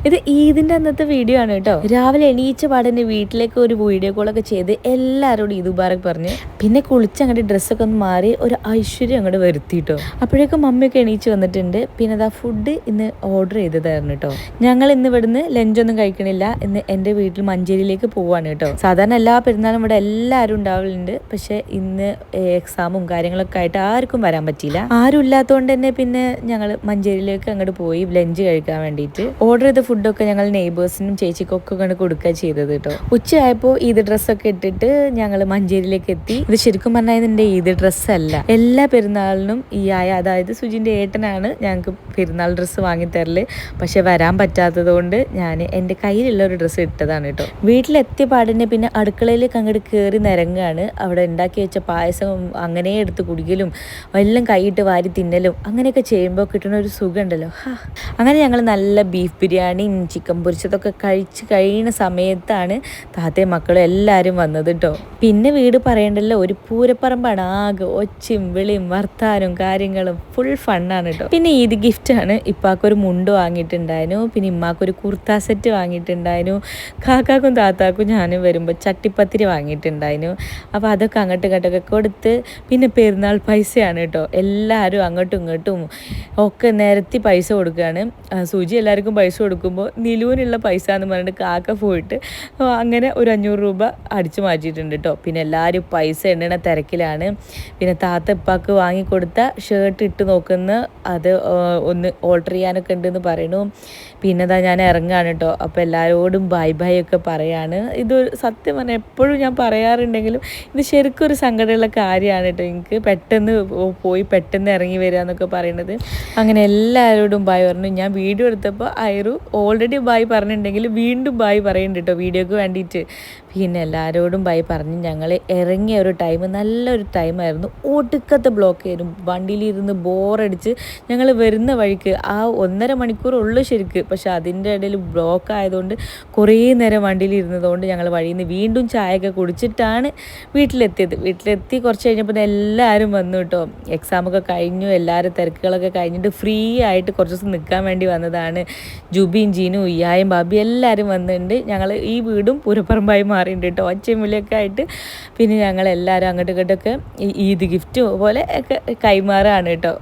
ഇത് ഈദിൻ്റെ അന്നത്തെ വീഡിയോ ആണ് കേട്ടോ. രാവിലെ എണീച്ച പാടന്നെ വീട്ടിലേക്ക് ഒരു വീഡിയോ കോളൊക്കെ ചെയ്ത് എല്ലാവരോടും ഈദ് മുബാറക് പറഞ്ഞ് പിന്നെ കുളിച്ച് അങ്ങോട്ട് ഡ്രസ്സൊക്കെ ഒന്ന് മാറി ഒരു ഐശ്വര്യം അങ്ങോട്ട് വരുത്തിട്ടോ. അപ്പോഴേക്കും മമ്മിയൊക്കെ എണീച്ച് വന്നിട്ടുണ്ട്. പിന്നെ അതാ ഫുഡ് ഇന്ന് ഓർഡർ ചെയ്തതായിരുന്നു കേട്ടോ. ഞങ്ങൾ ഇന്ന് ഇവിടുന്ന് ലഞ്ചൊന്നും കഴിക്കണില്ല. ഇന്ന് എൻ്റെ വീട്ടിൽ മഞ്ചേരിയിലേക്ക് പോവാണ് കേട്ടോ. സാധാരണ എല്ലാ പെരുന്നാളും ഇവിടെ എല്ലാവരും ഉണ്ടാവലുണ്ട്. പക്ഷെ ഇന്ന് എക്സാമും കാര്യങ്ങളൊക്കെ ആയിട്ട് ആർക്കും വരാൻ പറ്റിയില്ല. ആരും ഇല്ലാത്തതുകൊണ്ട് തന്നെ പിന്നെ ഞങ്ങൾ മഞ്ചേരിയിലേക്ക് അങ്ങോട്ട് പോയി ലഞ്ച് കഴിക്കാൻ വേണ്ടിയിട്ട് ഓർഡർ ചെയ്ത ഫുഡൊക്കെ ഞങ്ങൾ നെയ്ബേഴ്സിനും ചേച്ചിക്കൊക്കെ കൊണ്ട് കൊടുക്കുക ചെയ്തത് കേട്ടോ. ഉച്ചയായപ്പോൾ ഈദ് ഡ്രസ്സൊക്കെ ഇട്ടിട്ട് ഞങ്ങൾ മഞ്ചേരിയിലേക്ക് എത്തി. ഇത് ശരിക്കും പറഞ്ഞാൽ ഇതിൻ്റെ ഈദ് ഡ്രസ്സല്ല. എല്ലാ പെരുന്നാളിനും ഈ അതായത് സുജിൻ്റെ ഏട്ടനാണ് ഞങ്ങൾക്ക് പെരുന്നാൾ ഡ്രസ്സ് വാങ്ങിത്തരല്. പക്ഷെ വരാൻ പറ്റാത്തത് കൊണ്ട് ഞാൻ എൻ്റെ കയ്യിലുള്ള ഒരു ഡ്രസ്സ് ഇട്ടതാണ് കേട്ടോ. വീട്ടിലെത്തിയ പാടിനെ പിന്നെ അടുക്കളയിലേക്ക് അങ്ങോട്ട് കയറി നിരങ്ങുകയാണ്. അവിടെ ഉണ്ടാക്കി വെച്ച പായസം അങ്ങനെ എടുത്ത് കുടിക്കലും എല്ലാം കൈയിട്ട് വാരി തിന്നലും അങ്ങനെയൊക്കെ ചെയ്യുമ്പോൾ കിട്ടുന്ന ഒരു സുഖം ഉണ്ടല്ലോ. അങ്ങനെ ഞങ്ങൾ നല്ല ബീഫ് ബിരിയാണിയും ചിക്കൻ പൊരിച്ചതൊക്കെ കഴിച്ച് കഴിയുന്ന സമയത്താണ് താത്തയും മക്കളും എല്ലാവരും വന്നത് കേട്ടോ. പിന്നെ വീട് പറയണ്ടല്ലോ, ഒരു പൂരപ്പറമ്പാണ്. ആകെ ഒച്ചയും വിളിയും വർത്താനും കാര്യങ്ങളും ഫുൾ ഫണ്ണാണ് കേട്ടോ. പിന്നെ ഈദ് ഗിഫ്റ്റാണ്. ഇപ്പാക്കൊരു മുണ്ട് വാങ്ങിയിട്ടുണ്ടായിരുന്നു. പിന്നെ ഇമ്മാക്കൊരു കുർത്ത സെറ്റ് വാങ്ങിയിട്ടുണ്ടായിരുന്നു. കാക്കാക്കും താത്താക്കും ഞാനും വരുമ്പോൾ ചട്ടിപ്പത്തിരി വാങ്ങിയിട്ടുണ്ടായിരുന്നു. അപ്പോൾ അതൊക്കെ അങ്ങോട്ടും ഇങ്ങോട്ടൊക്കെ കൊടുത്ത് പിന്നെ പെരുന്നാൾ പൈസയാണ് കേട്ടോ. എല്ലാവരും അങ്ങോട്ടും ഇങ്ങോട്ടും ഒക്കെ നിരത്തി പൈസ കൊടുക്കുകയാണ്. സുജി എല്ലാവർക്കും പൈസ കൊടുക്കുമ്പോൾ നിലുവിനുള്ള പൈസ എന്ന് പറഞ്ഞിട്ട് കാക്ക പോയിട്ട് അങ്ങനെ ഒരു 500 രൂപ അടിച്ചു മാറ്റിയിട്ടുണ്ട് കേട്ടോ. പിന്നെ എല്ലാവരും പൈസ എണ്ണണ തിരക്കിലാണ്. പിന്നെ താത്ത ഇപ്പാക്ക് വാങ്ങിക്കൊടുത്ത ഷർട്ട് ഇട്ട് നോക്കുന്ന അത് ഒന്ന് ഓൾട്ടർ ചെയ്യാനൊക്കെ ഉണ്ടെന്ന് പറയണു. പിന്നെ അതാ ഞാൻ ഇറങ്ങുകയാണ് കേട്ടോ. അപ്പോൾ എല്ലാവരോടും ബൈ ബൈ ഒക്കെ പറയാണ്. ഇത് സത്യം പറഞ്ഞാൽ എപ്പോഴും ഞാൻ പറയാറുണ്ടെങ്കിലും ഇത് ശരിക്കും ഒരു സങ്കടമുള്ള കാര്യമാണ് കേട്ടോ. എനിക്ക് പെട്ടെന്ന് പോയി പെട്ടെന്ന് ഇറങ്ങി വരിക എന്നൊക്കെ പറയുന്നത്. അങ്ങനെ എല്ലാവരോടും ബൈ പറഞ്ഞു. ഞാൻ വീഡിയോ എടുത്തപ്പോൾ ഐറു ഓൾറെഡി ബൈ പറഞ്ഞിട്ടുണ്ടെങ്കിൽ വീണ്ടും ബൈ പറയുന്നുണ്ട് കേട്ടോ വീഡിയോക്ക് വേണ്ടിയിട്ട്. പിന്നെ എല്ലാവരോടും ബൈ പറഞ്ഞ് ഞങ്ങൾ ഇറങ്ങിയ ഒരു ടൈം നല്ലൊരു ടൈമായിരുന്നു. ഒടുക്കത്തെ ബ്ലോക്ക് ആയിരുന്നു. വണ്ടിയിലിരുന്ന് ബോറടിച്ച് ഞങ്ങൾ വരുന്ന വഴിക്ക് ആ 1.5 മണിക്കൂറുള്ളൂ ശരിക്ക്. പക്ഷെ അതിൻ്റെ ഇടയിൽ ബ്ലോക്ക് ആയതുകൊണ്ട് കുറേ നേരം വണ്ടിയിലിരുന്നതുകൊണ്ട് ഞങ്ങൾ വഴിയിൽ നിന്ന് വീണ്ടും ചായയൊക്കെ കുടിച്ചിട്ടാണ് വീട്ടിലെത്തിയത്. വീട്ടിലെത്തി കുറച്ച് കഴിഞ്ഞപ്പോൾ എല്ലാവരും വന്നു കേട്ടോ. എക്സാമൊക്കെ കഴിഞ്ഞു, എല്ലാവരും തിരക്കുകളൊക്കെ കഴിഞ്ഞിട്ട് ഫ്രീ ആയിട്ട് കുറച്ച് ദിവസം നിൽക്കാൻ വേണ്ടി വന്നതാണ്. ജുബിയും ജീനും ഇയായും ബാബി എല്ലാവരും വന്നിട്ടുണ്ട്. ഞങ്ങൾ ഈ വീടും പൂരപ്പറമ്പായി മാറിയിട്ടുണ്ട് കേട്ടോ. ഒച്ചയും വിളിയൊക്കെ ആയിട്ട് പിന്നെ ഞങ്ങൾ എല്ലാവരും അങ്ങോട്ടും ഇങ്ങോട്ടൊക്കെ ഈദ് ഗിഫ്റ്റ് പോലെ ഒക്കെ കൈമാറുകയാണ് കേട്ടോ.